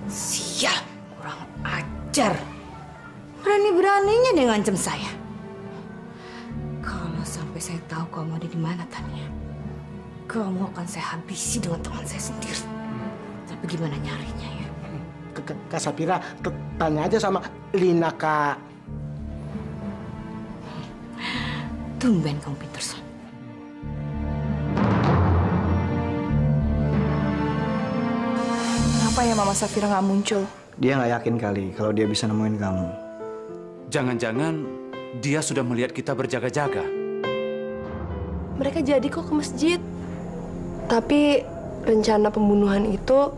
Sial, kurang ajar. Berani-beraninya dia ngancam saya. Kalau sampai saya tahu kamu ada di mana, Tania, kamu akan saya habisi dengan tangan saya sendiri. Tapi gimana nyarinya ya? Kak Safira, tanya aja sama Lina, Kak. Tumben kamu pinter, Son. Kenapa ya Mama Safira nggak muncul? Dia nggak yakin kali kalau dia bisa nemuin kamu. Jangan-jangan dia sudah melihat kita berjaga-jaga. Mereka jadi kok ke masjid. Tapi rencana pembunuhan itu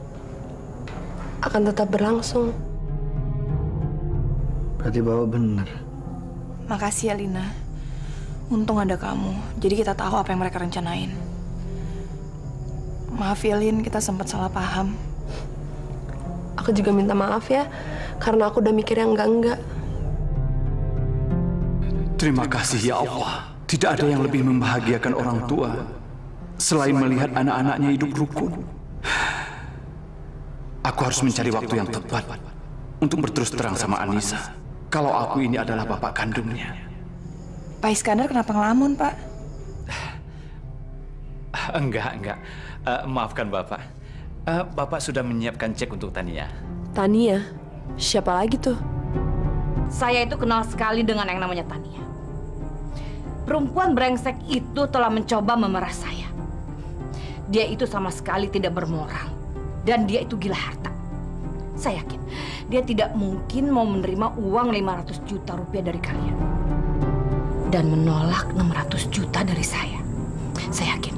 akan tetap berlangsung. Berarti Bapak benar. Makasih ya Lina. Untung ada kamu. Jadi kita tahu apa yang mereka rencanain. Maaf ya Lin, kita sempat salah paham. Aku juga minta maaf ya, karena aku udah mikir yang enggak-enggak. Terima kasih ya Allah. Tidak ada yang lebih membahagiakan orang tua selain melihat anak-anaknya hidup rukun. Aku harus mencari waktu yang tepat untuk berterus terang sama Anissa kalau aku ini adalah bapak kandungnya. Pak Iskandar kenapa ngelamun, Pak? Enggak. Maafkan Bapak. Bapak sudah menyiapkan cek untuk Tania. Tania? Siapa lagi tuh? Saya itu kenal sekali dengan yang namanya Tania. Perempuan brengsek itu telah mencoba memerah saya. Dia itu sama sekali tidak bermoral. Dan dia itu gila harta. Saya yakin dia tidak mungkin mau menerima uang 500 juta rupiah dari kalian. Dan menolak 600 juta dari saya. Saya yakin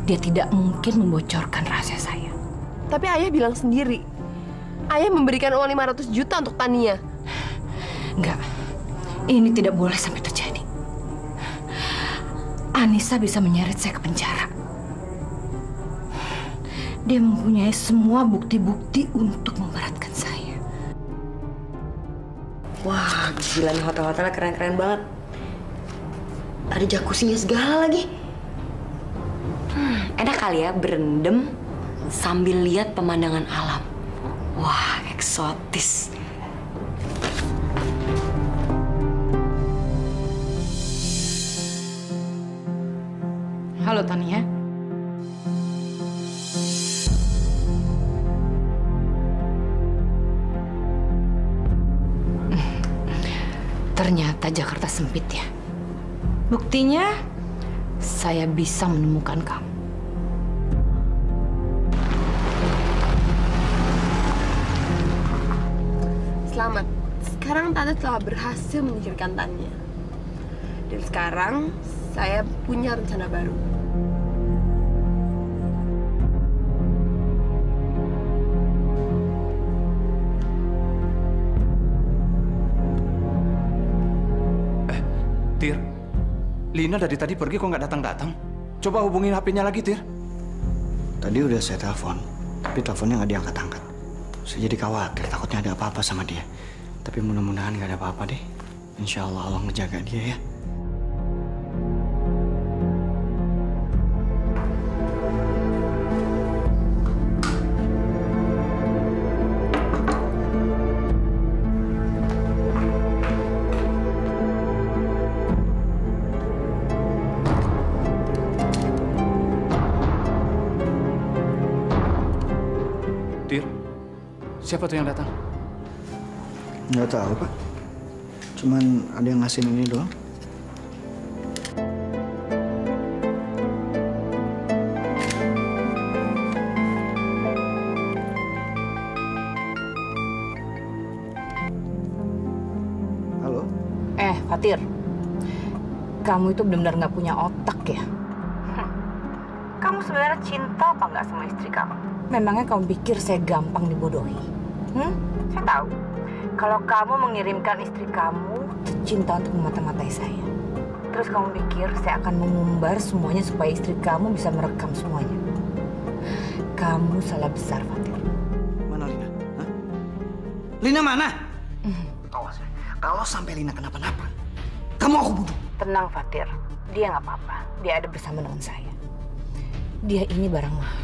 dia tidak mungkin membocorkan rahasia saya. Tapi Ayah bilang sendiri, Ayah memberikan uang 500 juta untuk Tania. Enggak, ini tidak boleh sampai terjadi. Anissa bisa menyeret saya ke penjara. Dia mempunyai semua bukti-bukti untuk memberatkan saya. Wah, gila nih hotel-hotelnya keren-keren banget. Ada jacuzzinya segala lagi. Enak kali ya berendam sambil lihat pemandangan alam. Wah, eksotis. Halo Tania. Ternyata Jakarta sempit ya. Buktinya saya bisa menemukan kamu. Selamat. Sekarang Tante telah berhasil menyingkirkan Tania. Dan sekarang saya punya rencana baru. Tir, Lina dari tadi pergi kok nggak datang-datang? Coba hubungin HP-nya lagi, Tir. Tadi udah saya telepon, tapi teleponnya nggak diangkat-angkat. Saya jadi khawatir, takutnya ada apa-apa sama dia. Tapi mudah-mudahan nggak ada apa-apa deh. Insya Allah Allah ngejaga dia ya. Tir, siapa tuh yang datang? Nggak tahu Pak. Cuman ada yang ngasih ini doang. Halo? Fatir. Kamu itu benar-benar nggak punya otak ya? Kamu sebenarnya cinta apa nggak sama istri kamu? Memangnya kamu pikir saya gampang dibodohi? Saya tahu. Kalau kamu mengirimkan istri kamu cinta untuk memata-matai saya. Terus kamu pikir saya akan mengumbar semuanya supaya istri kamu bisa merekam semuanya. Kamu salah besar, Fatir. Mana Lina? Hah? Lina mana? Awas ya. Kalau sampai Lina kenapa-napa, kamu aku bunuh. Tenang, Fatir. Dia nggak apa-apa. Dia ada bersama dengan saya. Dia ini barang mahal.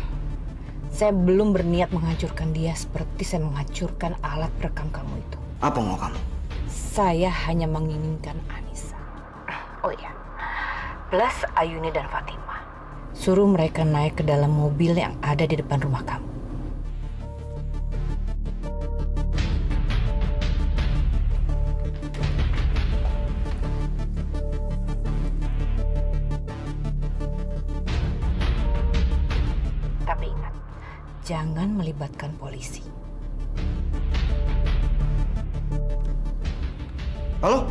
Saya belum berniat menghancurkan dia seperti saya menghancurkan alat perekam kamu itu. Apa mau kamu? Saya hanya menginginkan Anissa. Oh iya, plus Ayuni dan Fatima. Suruh mereka naik ke dalam mobil yang ada di depan rumah kamu. Tapi ingat, jangan melibatkan polisi. Halo?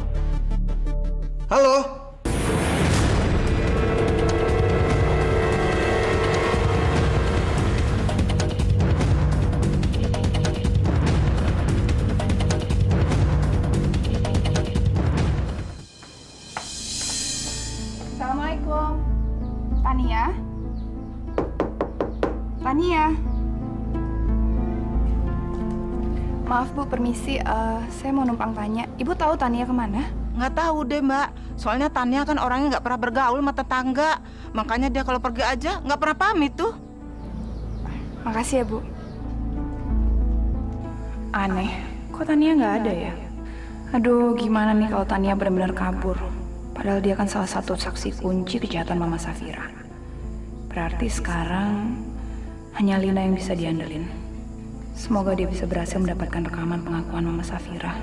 Halo? Assalamualaikum. Tania? Tania? Maaf Bu, permisi. Saya mau numpang tanya. Ibu tahu Tania kemana? Nggak tahu deh Mbak, soalnya Tania kan orangnya nggak pernah bergaul sama tetangga. Makanya dia kalau pergi aja nggak pernah pamit tuh. Makasih ya Bu. Aneh, kok Tania nggak ada ya? Aduh, gimana nih kalau Tania benar-benar kabur? Padahal dia kan salah satu saksi kunci kejahatan Mama Safira. Berarti sekarang hanya Lina yang bisa diandelin. Semoga dia bisa berhasil mendapatkan rekaman pengakuan Mama Safira.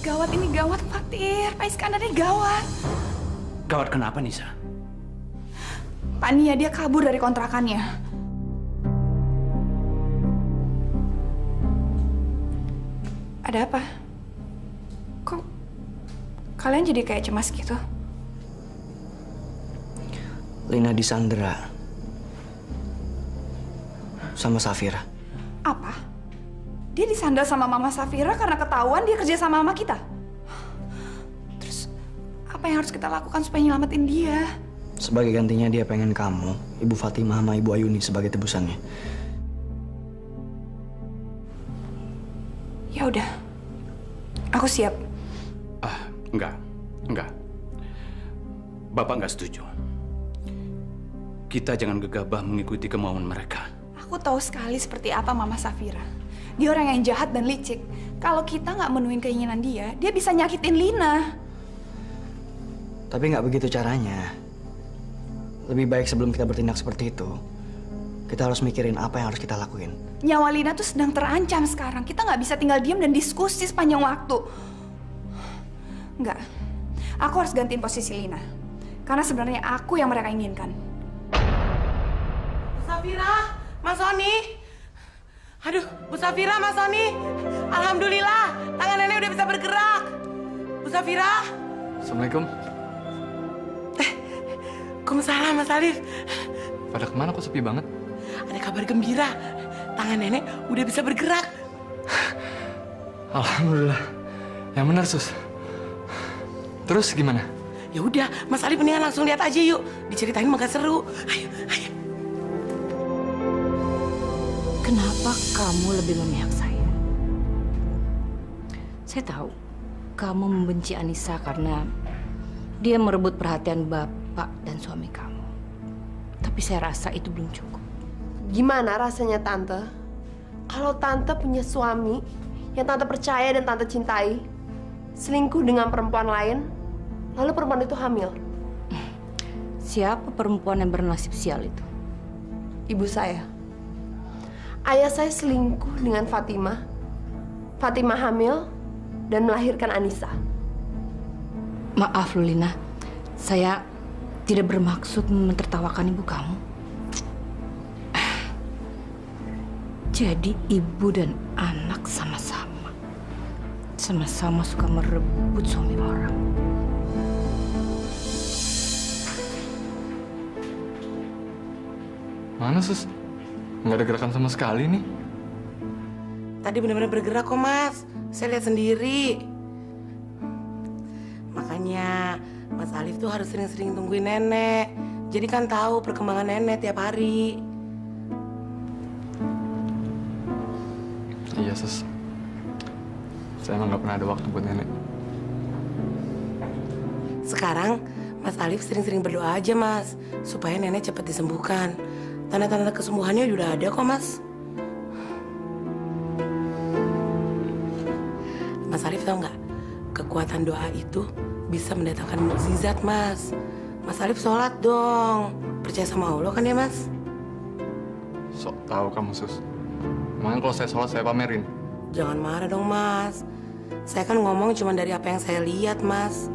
Gawat, ini gawat, Fatir. Pak Iskandar ini gawat. Gawat kenapa, Nisa? Pak Nia, dia kabur dari kontrakannya. Ada apa? Kok kalian jadi kayak cemas gitu? Lina disandera sama Safira. Apa? Dia disandal sama Mama Safira karena ketahuan dia kerja sama mama kita. Terus, apa yang harus kita lakukan supaya nyelamatin dia? Sebagai gantinya dia pengen kamu, Ibu Fatimah sama Ibu Ayuni sebagai tebusannya. Ya udah, aku siap. Enggak. Bapak nggak setuju. Kita jangan gegabah mengikuti kemauan mereka. Aku tahu sekali seperti apa Mama Safira. Dia orang yang jahat dan licik. Kalau kita nggak menuhin keinginan dia bisa nyakitin Lina. Tapi nggak begitu caranya. Lebih baik sebelum kita bertindak seperti itu, kita harus mikirin apa yang harus kita lakuin. Nyawa Lina tuh sedang terancam sekarang. Kita nggak bisa tinggal diam dan diskusi sepanjang waktu. Nggak. Aku harus gantiin posisi Lina. Karena sebenarnya aku yang mereka inginkan. Safira, Mas Soni. Aduh, Bu Safira, Mas Soni. Alhamdulillah, tangan nenek udah bisa bergerak. Bu Safira. Assalamualaikum. Waalaikumsalam, Mas Alif. Pada kemana kok sepi banget? Ada kabar gembira. Tangan nenek udah bisa bergerak. Alhamdulillah. Yang benar, Sus. Terus gimana? Ya udah, Mas Alif mendingan langsung lihat aja yuk. Diceritain mah gak seru. Ayo. Kenapa kamu lebih memihak saya? Saya tahu kamu membenci Anissa karena dia merebut perhatian bapak dan suami kamu. Tapi saya rasa itu belum cukup. Gimana rasanya Tante? Kalau Tante punya suami yang Tante percaya dan Tante cintai, selingkuh dengan perempuan lain, lalu perempuan itu hamil. Siapa perempuan yang bernasib sial itu? Ibu saya. Ayah saya selingkuh dengan Fatimah. Fatimah hamil dan melahirkan Anissa. Maaf, Lina. Saya tidak bermaksud mentertawakan ibu kamu. Jadi ibu dan anak sama-sama. Sama-sama suka merebut suami orang. Mana, Sus? Nggak ada gerakan sama sekali nih. Tadi benar-benar bergerak kok, Mas. Saya lihat sendiri. Makanya Mas Alif tuh harus sering-sering tungguin nenek. Jadi kan tahu perkembangan nenek tiap hari. Iya, Sus. Saya emang nggak pernah ada waktu buat nenek. Sekarang Mas Alif sering-sering berdoa aja, Mas, supaya nenek cepat disembuhkan. Tanda-tanda kesembuhannya udah ada kok, Mas. Mas Alif tahu nggak? Kekuatan doa itu bisa mendatangkan mukjizat, Mas. Mas Alif sholat dong. Percaya sama Allah kan ya, Mas? Sok tahu kamu, Sus. Emangnya kalau saya sholat saya pamerin? Jangan marah dong, Mas. Saya kan ngomong cuma dari apa yang saya lihat, Mas.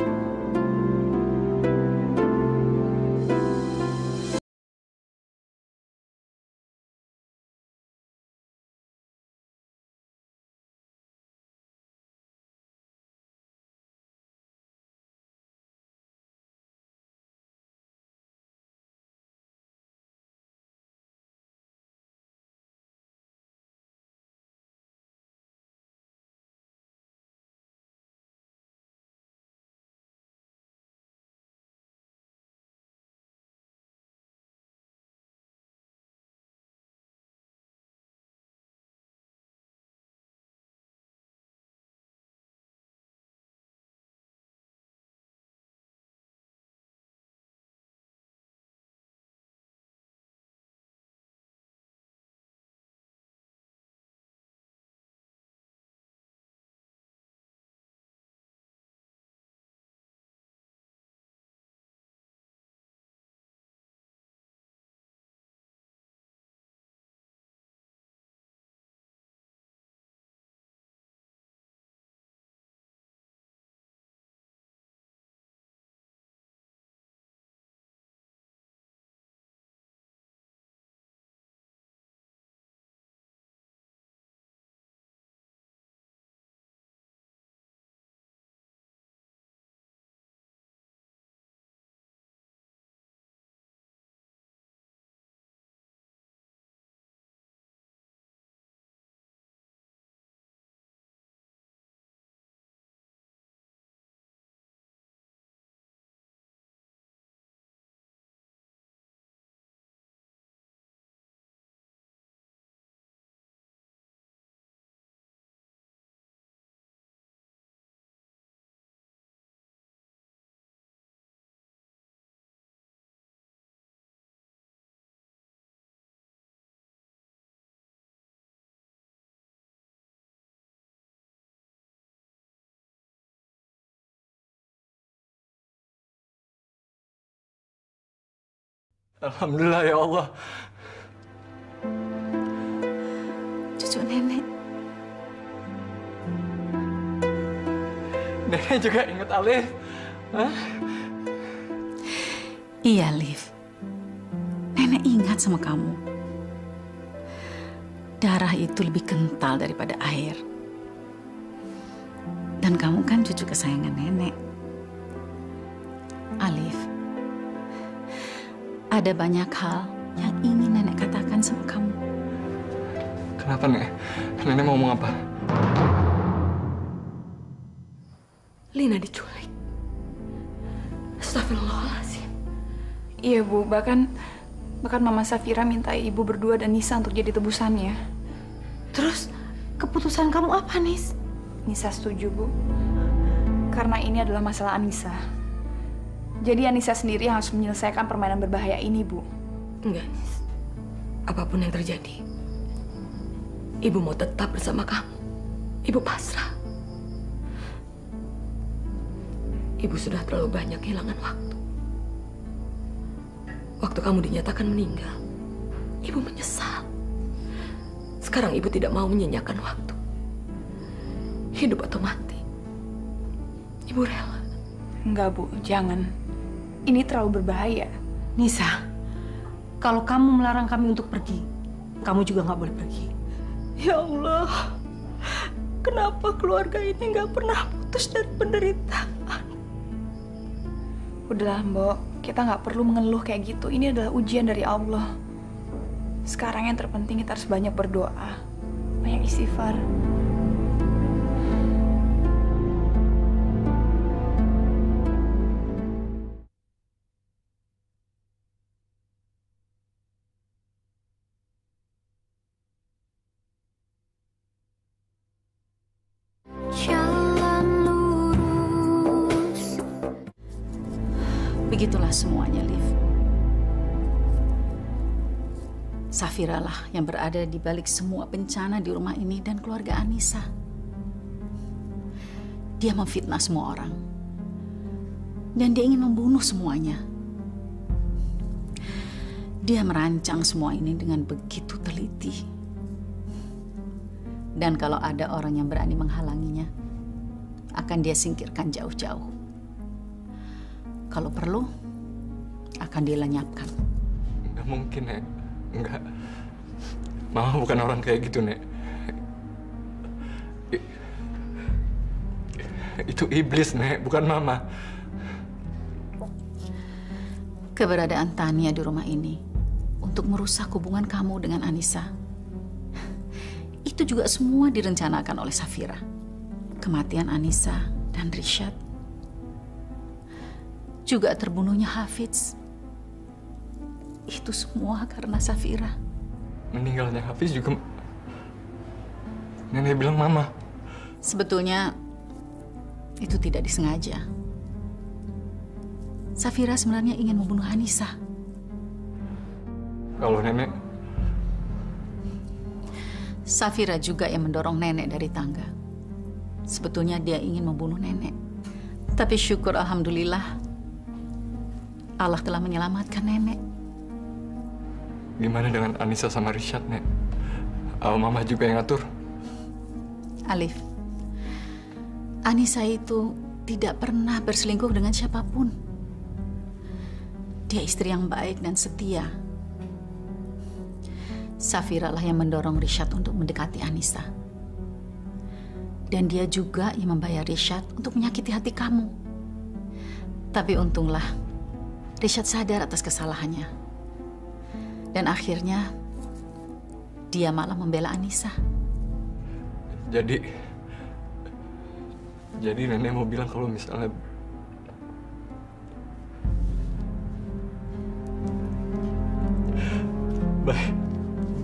Alhamdulillah ya Allah. Cucu nenek. Nenek juga inget Alif. Hah? Iya, Liv. Nenek ingat sama kamu. Darah itu lebih kental daripada air. Dan kamu kan cucu kesayangan nenek. Alif, ada banyak hal yang ingin nenek katakan sama kamu. Kenapa, Nek? Nenek mau ngomong apa? Lina diculik. Astagfirullahaladzim. Iya, Bu. Bahkan Mama Safira minta ibu berdua dan Nisa untuk jadi tebusannya. Terus, keputusan kamu apa, Nis? Nisa setuju, Bu. Karena ini adalah masalah Anissa. Jadi Anissa sendiri yang harus menyelesaikan permainan berbahaya ini, Bu. Enggak, Nis. Apapun yang terjadi, Ibu mau tetap bersama kamu. Ibu pasrah. Ibu sudah terlalu banyak kehilangan waktu. Waktu kamu dinyatakan meninggal, Ibu menyesal. Sekarang Ibu tidak mau menyanyiakan waktu. Hidup atau mati, Ibu rela. Enggak, Bu. Jangan. Ini terlalu berbahaya. Nisa, kalau kamu melarang kami untuk pergi, kamu juga nggak boleh pergi. Ya Allah, kenapa keluarga ini nggak pernah putus dari penderitaan? Udahlah, Mbok. Kita nggak perlu mengeluh kayak gitu. Ini adalah ujian dari Allah. Sekarang yang terpenting kita harus banyak berdoa, banyak istighfar. Begitulah semuanya, Liv. Safira lah yang berada di balik semua bencana di rumah ini dan keluarga Anissa. Dia memfitnah semua orang. Dan dia ingin membunuh semuanya. Dia merancang semua ini dengan begitu teliti. Dan kalau ada orang yang berani menghalanginya, akan dia singkirkan jauh-jauh. Kalau perlu, akan dilenyapkan. Nggak mungkin, Nek. Enggak. Mama bukan orang kayak gitu, Nek. Itu iblis, Nek, bukan Mama. Keberadaan Tania di rumah ini untuk merusak hubungan kamu dengan Anissa. Itu juga semua direncanakan oleh Safira. Kematian Anissa dan Rishad. Juga terbunuhnya Hafiz. Itu semua karena Safira. Meninggalnya Hafiz juga Nenek bilang Mama. Sebetulnya itu tidak disengaja. Safira sebenarnya ingin membunuh Anissa. Kalau Nenek? Safira juga yang mendorong Nenek dari tangga. Sebetulnya dia ingin membunuh Nenek. Tapi syukur alhamdulillah Allah telah menyelamatkan Nenek. Gimana dengan Anissa sama Rishad, Nek? Mama juga yang ngatur? Alif, Anissa itu tidak pernah berselingkuh dengan siapapun. Dia istri yang baik dan setia. Safira lah yang mendorong Rishad untuk mendekati Anissa. Dan dia juga yang membayar Rishad untuk menyakiti hati kamu. Tapi untunglah, Rishad sadar atas kesalahannya. Dan akhirnya, dia malah membela Anissa. Jadi Nenek mau bilang kalau misalnya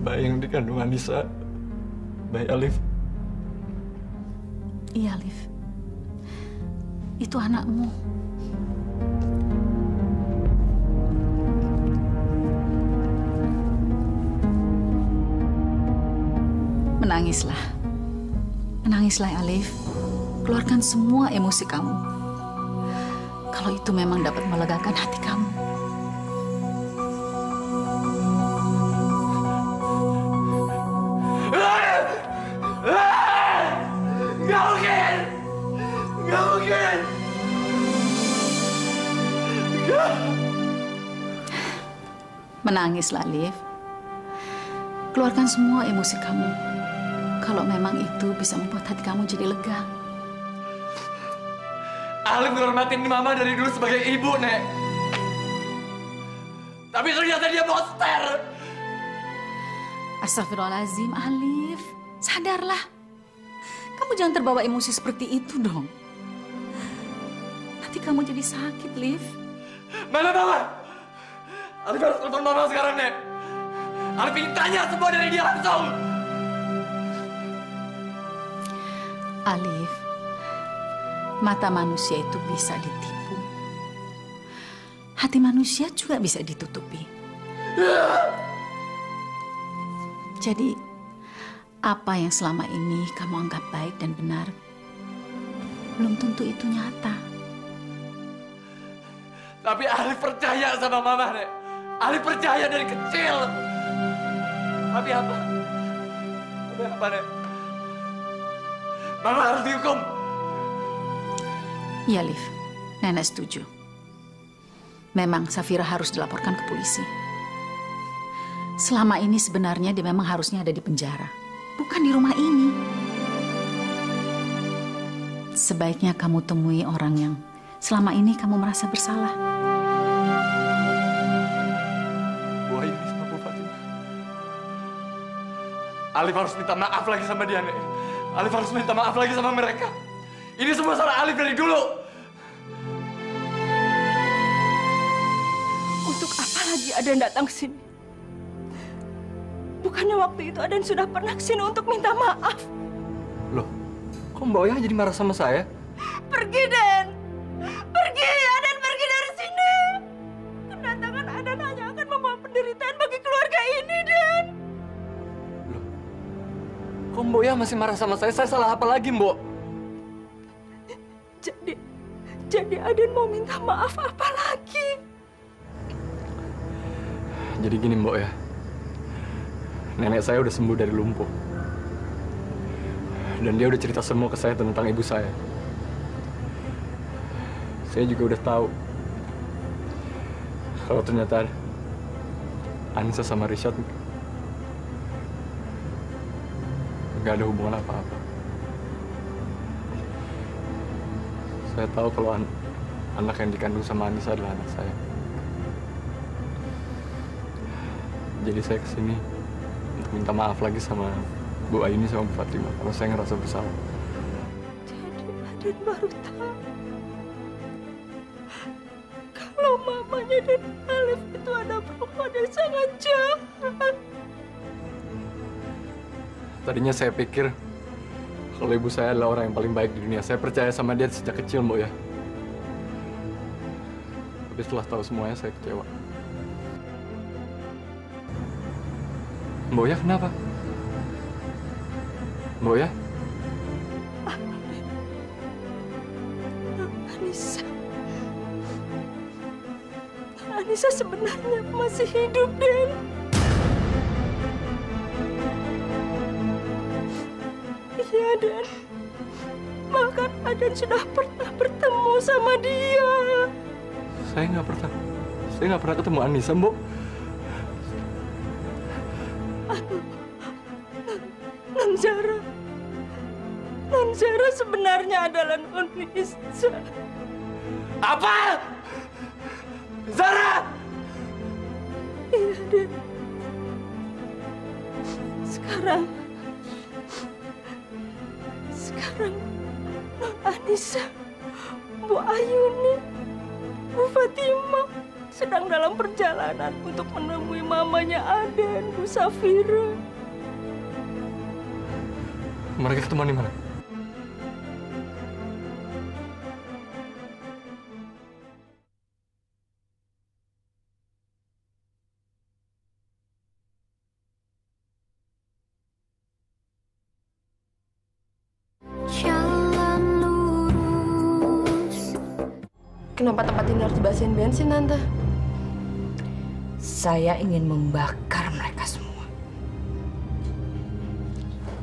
bayi yang dikandung Anissa, bayi Alif. Iya, Alif. Itu anakmu. Menangislah. Menangislah, Alif. Keluarkan semua emosi kamu. Kalau itu memang dapat melegakan hati kamu. Nggak mungkin! Nggak mungkin! Menangislah, Alif. Keluarkan semua emosi kamu. Kalau memang itu bisa membuat hati kamu jadi lega. Alif menghormatin Mama dari dulu sebagai ibu, Nek. Tapi ternyata dia monster. Astagfirullahaladzim, Alif. Sadarlah. Kamu jangan terbawa emosi seperti itu dong. Nanti kamu jadi sakit, Liv. Mana Mama? Alif harus telepon Mama sekarang, Nek. Alif ingin tanya semua dari dia langsung. Alif, mata manusia itu bisa ditipu. Hati manusia juga bisa ditutupi. Jadi, apa yang selama ini kamu anggap baik dan benar, belum tentu itu nyata. Tapi Alif percaya sama Mama, Nek. Alif percaya dari kecil. Tapi apa? Tapi apa, Nek? Mama harus dihukum. Iya, Liv. Nenek setuju. Memang Safira harus dilaporkan ke polisi. Selama ini sebenarnya dia memang harusnya ada di penjara. Bukan di rumah ini. Sebaiknya kamu temui orang yang selama ini kamu merasa bersalah. Bu Ayu sama Bu Fatimah. Alif harus minta maaf lagi sama dia, Nek. Alif harus minta maaf lagi sama mereka. Ini semua salah Alif dari dulu. Untuk apa lagi Aden datang ke sini? Bukannya waktu itu Aden sudah pernah ke sini untuk minta maaf? Loh, kok Mbak Oya jadi marah sama saya? Pergi, Den! Pergi! Aden pergi dari sini! Mbok ya masih marah sama saya salah apa lagi, Mbok? Jadi Aden mau minta maaf apa lagi? Jadi gini, Mbok ya. Nenek saya udah sembuh dari lumpuh. Dan dia udah cerita semua ke saya tentang ibu saya. Saya juga udah tahu kalau ternyata Anissa sama Rishad nggak ada hubungan apa-apa. Saya tahu kalau anak yang dikandung sama Anissa adalah anak saya. Jadi saya kesini untuk minta maaf lagi sama Bu Ayuni sama Bu Fatima karena saya ngerasa bersalah. Jadi Aden baru tahu kalau mamanya dan Alif itu ada perempuan yang sangat jahat. Tadinya saya pikir kalau ibu saya adalah orang yang paling baik di dunia. Saya percaya sama dia sejak kecil, Mbok ya. Tapi setelah tahu semuanya, saya kecewa. Mbok ya, kenapa? Mbok ya? Anissa sebenarnya masih hidup, Den. Iya, Den. Bahkan Aden sudah pernah bertemu sama dia. Saya nggak pernah ketemu Anissa, Mbok. Non Zara sebenarnya adalah Non Nisa. Apa? Zara! Iya, Den. Sekarang Non Anissa, Bu Ayuni, Bu Fatima sedang dalam perjalanan untuk menemui mamanya Aden, Bu Safira. Mereka ketemuan di mana? Kenapa tempat ini harus dibasahin bensin, Tante? Saya ingin membakar mereka semua.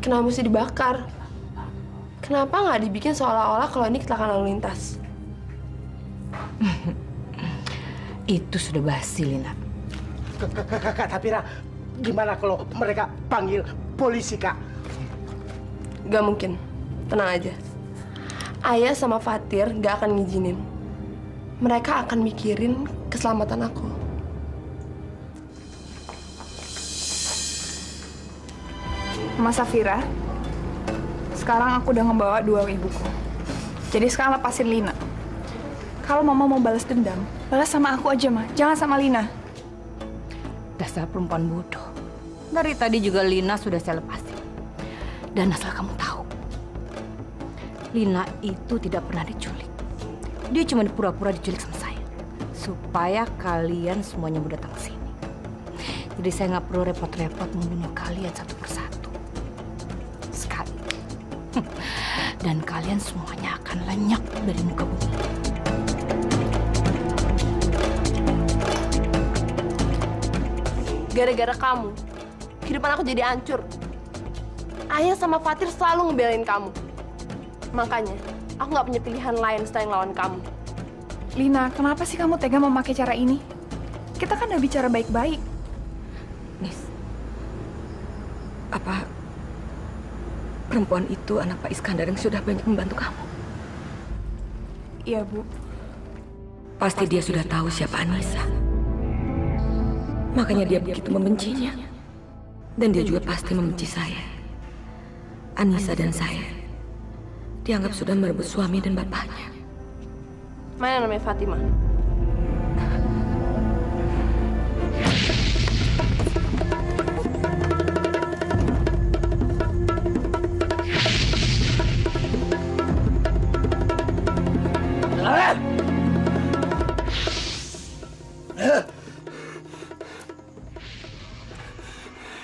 Kenapa mesti dibakar? Kenapa nggak dibikin seolah-olah kalau ini kecelakaan lalu lintas? Itu sudah basi, Lina. Kak Safira, gimana kalau mereka panggil polisi, Kak? Gak mungkin. Tenang aja. Ayah sama Fatir gak akan ngizinin. Mereka akan mikirin keselamatan aku. Mas Safira, sekarang aku udah ngebawa 2 ibuku. Jadi sekarang lepasin Lina. Kalau Mama mau balas dendam, balas sama aku aja, Ma. Jangan sama Lina. Dasar perempuan bodoh. Dari tadi juga Lina sudah saya lepasin. Dan asal kamu tahu, Lina itu tidak pernah diculik. Dia cuma pura-pura diculik sama saya. Supaya kalian semuanya mau datang ke sini. Jadi saya nggak perlu repot-repot membunuh kalian satu persatu. Sekali. Dan kalian semuanya akan lenyap dari muka bumi. Gara-gara kamu, kehidupan aku jadi hancur. Ayah sama Fatir selalu ngebelain kamu. Makanya, aku nggak punya pilihan lain selain lawan kamu. Lina, kenapa sih kamu tega memakai cara ini? Kita kan udah bicara baik-baik. Nis, apa perempuan itu anak Pak Iskandar yang sudah banyak membantu kamu? Iya, Bu. Pasti dia sudah tahu siapa Anissa. Makanya dia begitu membencinya. Dan dia juga pasti membenci saya. Anissa dan saya dianggap sudah merebut suami dan bapaknya. Mana namanya Fatima?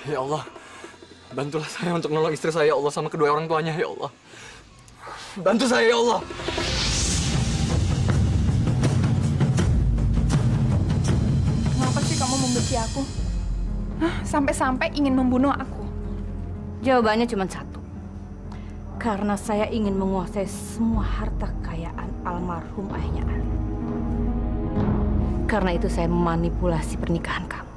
Ya Allah, Bantulah saya untuk nolong istri saya, ya Allah, sama kedua orang tuanya, ya Allah. Bantu saya, ya Allah. Kenapa sih kamu membenci aku? Hah? Sampai-sampai ingin membunuh aku? Jawabannya cuma satu. Karena saya ingin menguasai semua harta kekayaan almarhum ayahnya Ali. Karena itu saya memanipulasi pernikahan kamu.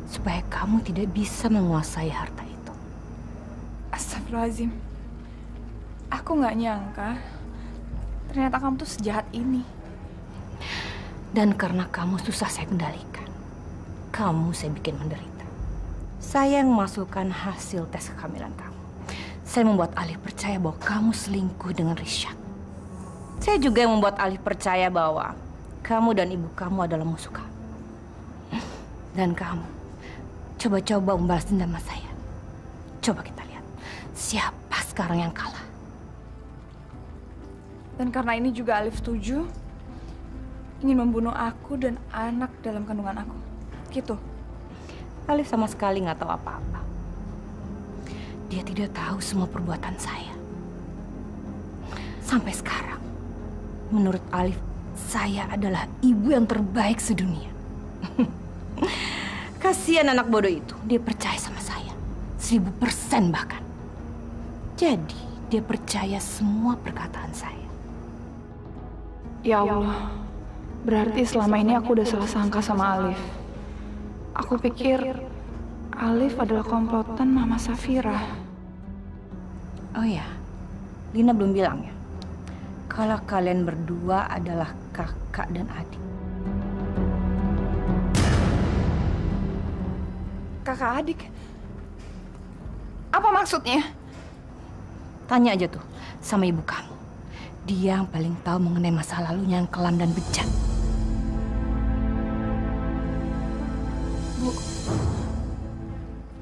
Supaya kamu tidak bisa menguasai harta itu. Astagfirullahaladzim. Aku nggak nyangka ternyata kamu tuh sejahat ini. Dan karena kamu susah saya kendalikan, kamu saya bikin menderita. Saya yang memasukkan hasil tes kehamilan kamu. Saya membuat Alif percaya bahwa kamu selingkuh dengan Rishad. Saya juga yang membuat Alif percaya bahwa kamu dan ibu kamu adalah musuh kamu. Dan kamu coba-coba membalas dendam sama saya. Coba kita lihat siapa sekarang yang kalah. Dan karena ini juga Alif setuju ingin membunuh aku dan anak dalam kandungan aku. Gitu. Alif sama sekali nggak tahu apa-apa. Dia tidak tahu semua perbuatan saya. Sampai sekarang, menurut Alif, saya adalah ibu yang terbaik sedunia. Kasihan anak bodoh itu, dia percaya sama saya. 1000% bahkan. Jadi, dia percaya semua perkataan saya. Ya Allah, berarti selama ini aku udah salah sangka sama Alif. Aku pikir Alif adalah komplotan Mama Safira. Oh ya, Lina belum bilang ya, kalau kalian berdua adalah kakak dan adik. Kakak adik? Apa maksudnya? Tanya aja tuh sama ibu kamu. Dia yang paling tahu mengenai masa lalunya yang kelam dan bejat. Bu,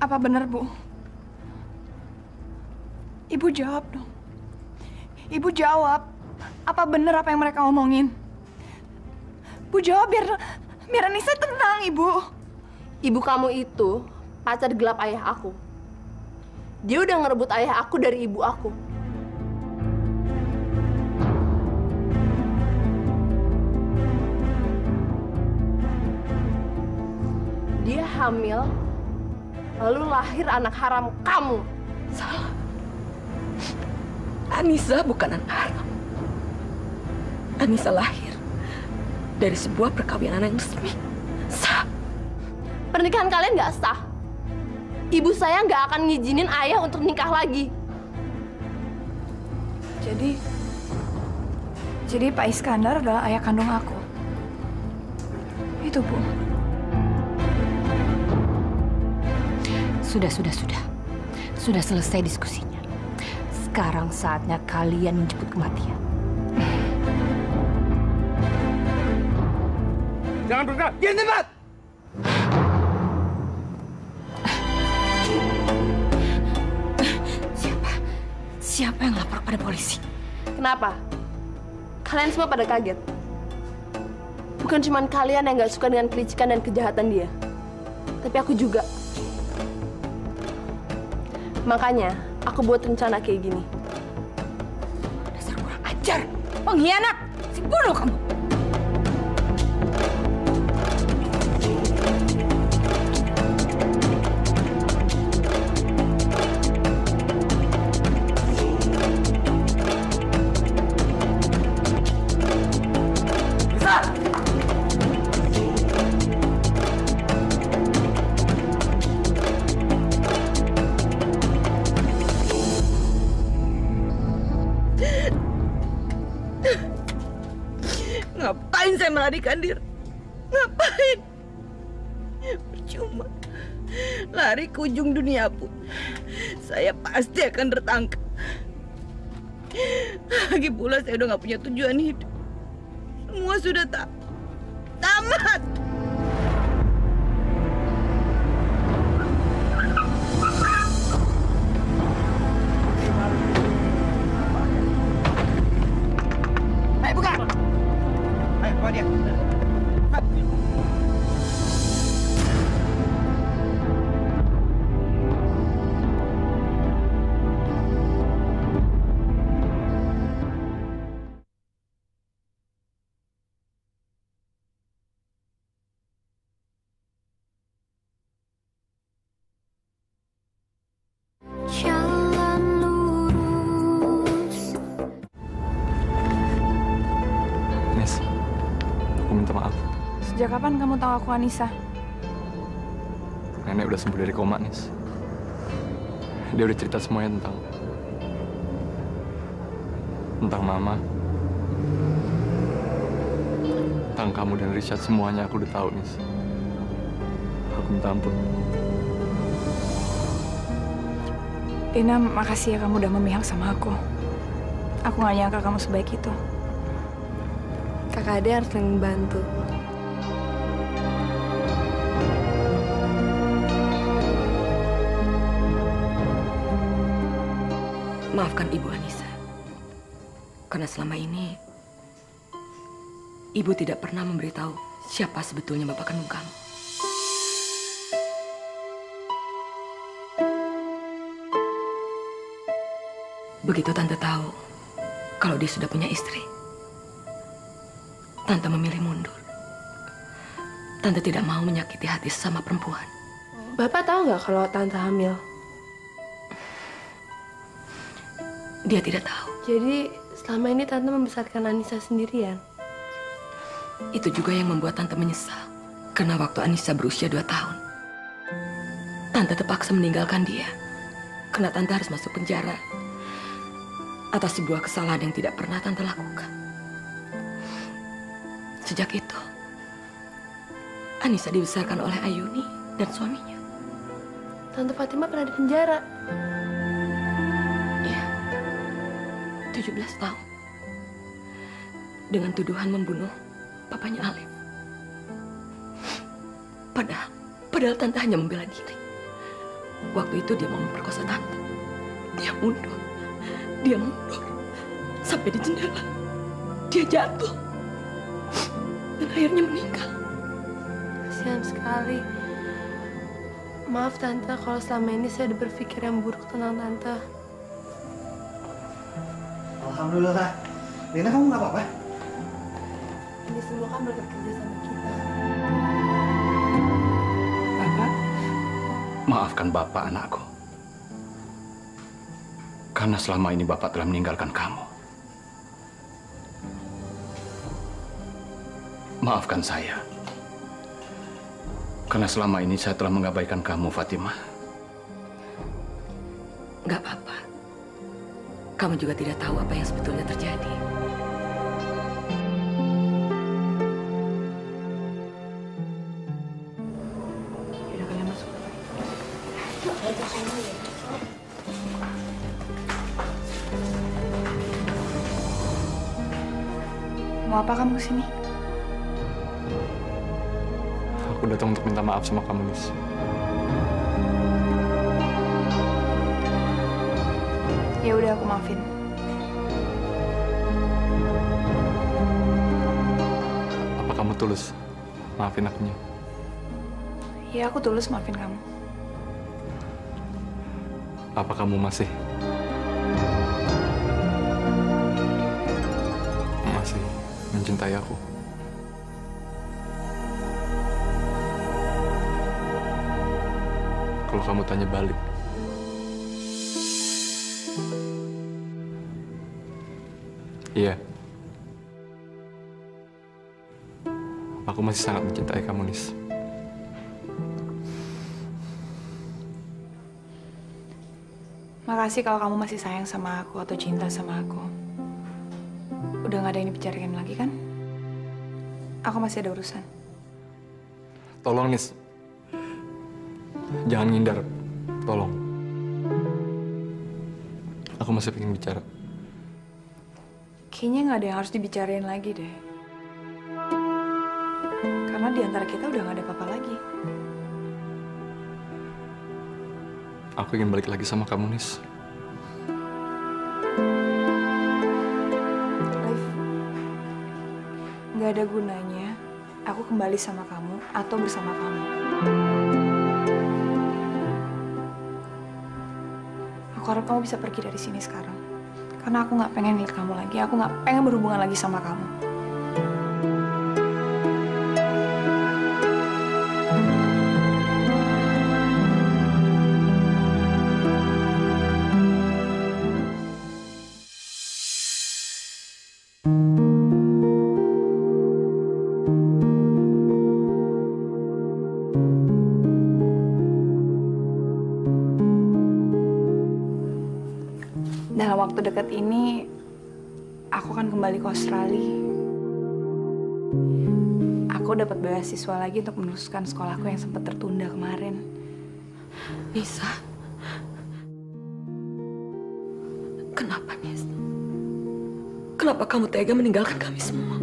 apa benar, Bu? Ibu jawab dong. Ibu jawab. Apa benar apa yang mereka omongin? Bu jawab biar Anissa tenang, Ibu. Ibu kamu itu pacar gelap ayah aku. Dia udah ngerebut ayah aku dari ibu aku. Dia hamil, lalu lahir anak haram kamu. Salah. Anissa bukan anak haram. Anissa lahir dari sebuah perkawinan yang resmi. Sah. Pernikahan kalian nggak sah. Ibu saya nggak akan ngizinin ayah untuk nikah lagi. Jadi Pak Iskandar adalah ayah kandung aku. Itu, Bu. Sudah. Sudah selesai diskusinya. Sekarang saatnya kalian menjemput kematian. Jangan bergerak, diam tempat! Siapa yang lapor pada polisi? Kenapa? Kalian semua pada kaget. Bukan cuma kalian yang nggak suka dengan kelicikan dan kejahatan dia, tapi aku juga. Makanya, aku buat rencana kayak gini. Dasar kurang ajar, pengkhianat, si bodoh kamu. Ngapain saya melarikan diri? Ngapain? Percuma. Lari ke ujung dunia pun, saya pasti akan tertangkap. Lagi pula saya udah gak punya tujuan hidup. Semua sudah tamat. Ayo buka! Ayo, bawa dia. Nis, aku minta maaf. Sejak kapan kamu tahu aku Anissa? Nenek udah sembuh dari koma, Nis. Dia udah cerita semuanya tentang Mama, tentang kamu dan Richard. Semuanya aku udah tahu, Nis. Aku minta ampun. Dina, makasih ya kamu udah memihak sama aku. Aku gak nyangka kamu sebaik itu. Kakak Ade harus saling membantu. Maafkan Ibu Anissa. Karena selama ini Ibu tidak pernah memberitahu siapa sebetulnya bapak kandung kamu. Begitu Tante tahu kalau dia sudah punya istri, Tante memilih mundur. Tante tidak mau menyakiti hati sesama perempuan. Bapak tahu nggak kalau Tante hamil? Dia tidak tahu. Jadi selama ini Tante membesarkan Anissa sendirian? Itu juga yang membuat Tante menyesal. Karena waktu Anissa berusia 2 tahun, Tante terpaksa meninggalkan dia. Karena Tante harus masuk penjara atas sebuah kesalahan yang tidak pernah Tante lakukan. Sejak itu, Anissa dibesarkan oleh Ayuni dan suaminya. Tante Fatima pernah di penjara? Iya, 17 tahun. Dengan tuduhan membunuh papanya Alif. Padahal Tante hanya membela diri. Waktu itu dia mau memperkosa Tante. Dia mundur. Sampai di jendela. Dia jatuh. Dan akhirnya meninggal. Kasihan sekali. Maaf Tante kalau selama ini saya udah berpikir yang buruk tentang Tante. Alhamdulillah. Lina, kamu nggak apa-apa? Ini semua kan berkat kerja sama kita. Bapak? Maafkan Bapak, anakku. Karena selama ini Bapak telah meninggalkan kamu. Maafkan saya. Karena selama ini saya telah mengabaikan kamu, Fatimah. Gak apa-apa. Kamu juga tidak tahu apa yang sebetulnya terjadi. Yaudah, kalian masuk. Mau apa kamu kesini? Aku datang untuk minta maaf sama kamu, Nis. Ya udah, aku maafin. Apa kamu tulus maafin akunya? Ya, aku tulus maafin kamu. Apa kamu masih mencintai aku? Kalau kamu tanya balik, iya, aku masih sangat mencintai kamu, Nis. Makasih kalau kamu masih sayang sama aku atau cinta sama aku. Udah gak ada yang dibicarain lagi kan? Aku masih ada urusan. Tolong, Nis. Jangan ngindar. Tolong. Aku masih pengen bicara. Kayaknya gak ada yang harus dibicarain lagi deh. Karena di antara kita udah gak ada apa-apa lagi. Aku ingin balik lagi sama kamu, Nis. Liv, gak ada gunanya aku kembali sama kamu atau bersama kamu. Aku harap kamu bisa pergi dari sini sekarang. Karena aku gak pengen lihat kamu lagi. Aku gak pengen berhubungan lagi sama kamu. waktu dekat ini aku akan kembali ke Australia. Aku dapat beasiswa lagi untuk meneruskan sekolahku yang sempat tertunda kemarin. Nisa, kenapa Nisa? Kenapa kamu tega meninggalkan kami semua?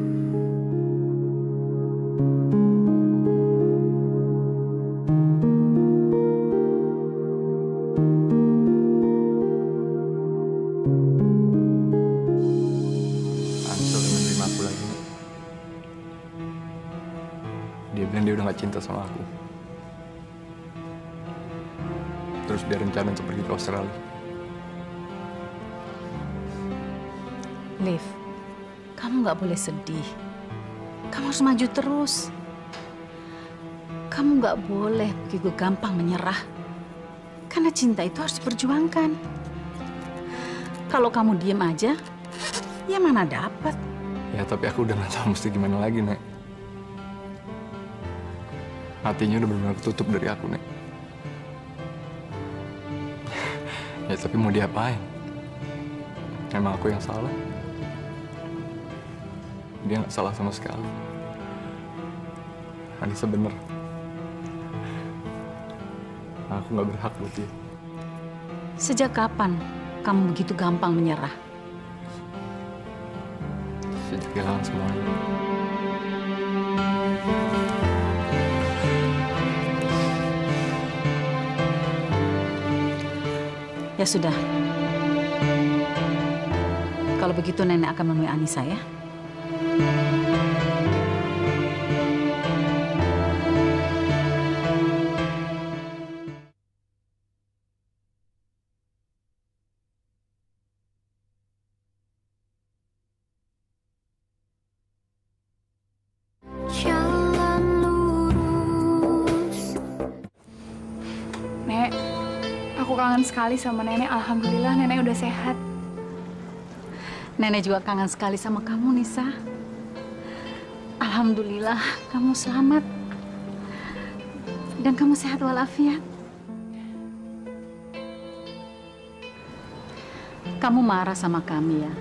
Ansel udah menerima aku lagi. Dia bilang dia udah gak cinta sama aku. Terus dia rencana untuk pergi ke Australia. Liv, kamu nggak boleh sedih. Kamu harus maju terus. Kamu nggak boleh begitu gampang menyerah. Karena cinta itu harus diperjuangkan. Kalau kamu diem aja, ya mana dapat. Ya tapi aku udah gak tahu mesti gimana lagi, Nek. Hatinya udah benar-benar ketutup dari aku, Nek. Ya tapi mau diapain? Emang aku yang salah? Dia nggak salah sama sekali. Anissa bener. Aku nggak berhak buat dia. Sejak kapan kamu begitu gampang menyerah? Sejak kehilangan semuanya. Ya sudah. Kalau begitu nenek akan menemui Anissa ya. Nek, aku kangen sekali sama nenek. Alhamdulillah nenek udah sehat. Nenek juga kangen sekali sama kamu, Nisa. Alhamdulillah kamu selamat. Dan kamu sehat walafiat. Kamu marah sama kami ya?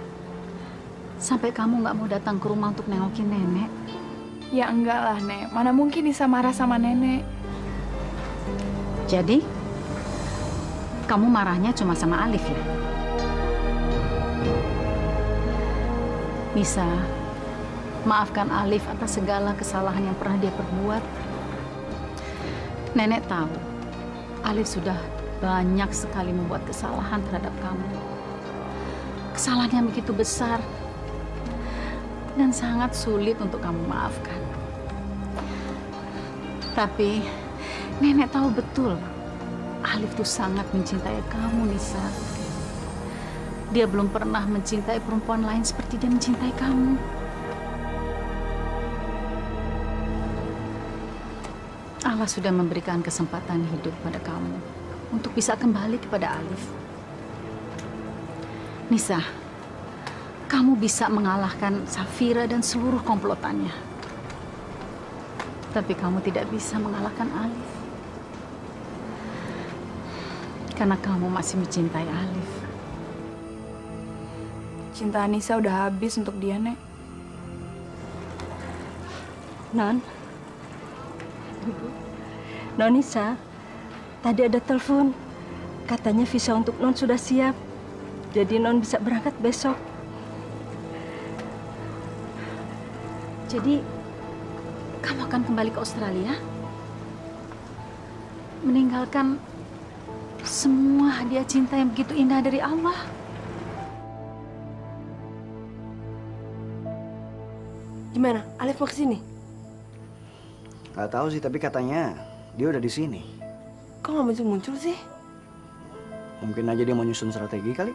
Sampai kamu nggak mau datang ke rumah untuk nengokin nenek? Ya enggak lah, Nek. Mana mungkin Nisa marah sama nenek. Jadi, kamu marahnya cuma sama Alif ya? Nisa, maafkan Alif atas segala kesalahan yang pernah dia perbuat. Nenek tahu, Alif sudah banyak sekali membuat kesalahan terhadap kamu. Kesalahan yang begitu besar dan sangat sulit untuk kamu maafkan. Tapi, nenek tahu betul, Alif tuh sangat mencintai kamu, Nisa. Dia belum pernah mencintai perempuan lain seperti dia mencintai kamu. Allah sudah memberikan kesempatan hidup pada kamu untuk bisa kembali kepada Alif. Nisa, kamu bisa mengalahkan Safira dan seluruh komplotannya. Tapi kamu tidak bisa mengalahkan Alif. Karena kamu masih mencintai Alif. Cinta Anissa udah habis untuk dia, Nek. Non. Non Nisa, tadi ada telepon. Katanya visa untuk Non sudah siap. Jadi Non bisa berangkat besok. Jadi, kamu akan kembali ke Australia? Meninggalkan semua hadiah cinta yang begitu indah dari Allah? Gimana? Alif mau kesini? Gak tahu sih, tapi katanya dia udah di sini. Kok nggak muncul-muncul sih? Mungkin aja dia mau nyusun strategi kali.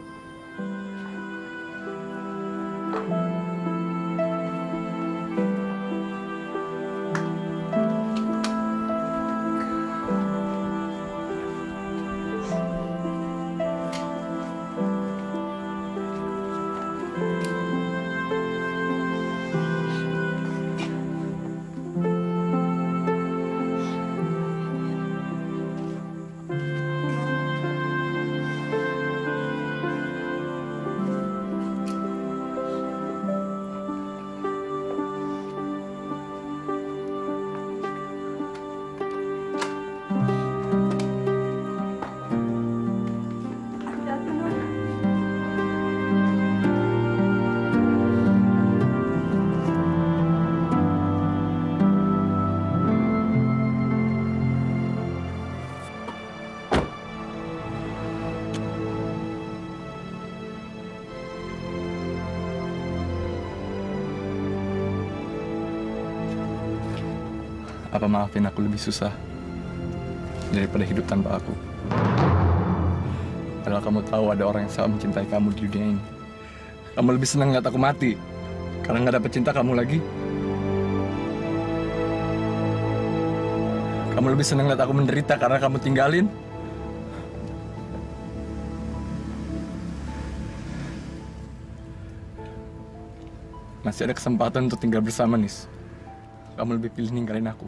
Apa maafin aku lebih susah daripada hidup tanpa aku? Padahal kamu tahu ada orang yang sangat mencintai kamu di dunia ini. Kamu lebih senang ngeliat aku mati karena nggak dapet cinta kamu lagi. Kamu lebih senang ngeliat aku menderita karena kamu tinggalin. Masih ada kesempatan untuk tinggal bersama, Nis. Kamu lebih pilih ninggalin aku.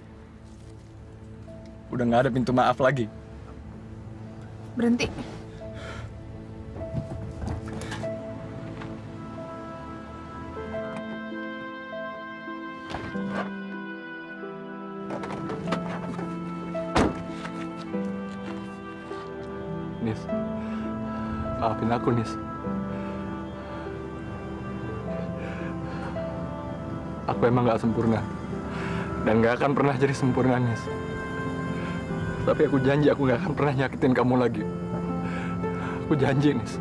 Udah nggak ada pintu maaf lagi. Berhenti. Nis, maafin aku, Nis. Aku emang gak sempurna. Dan gak akan pernah jadi sempurna, Nis. Tapi aku janji aku gak akan pernah nyakitin kamu lagi. Aku janji, Nis.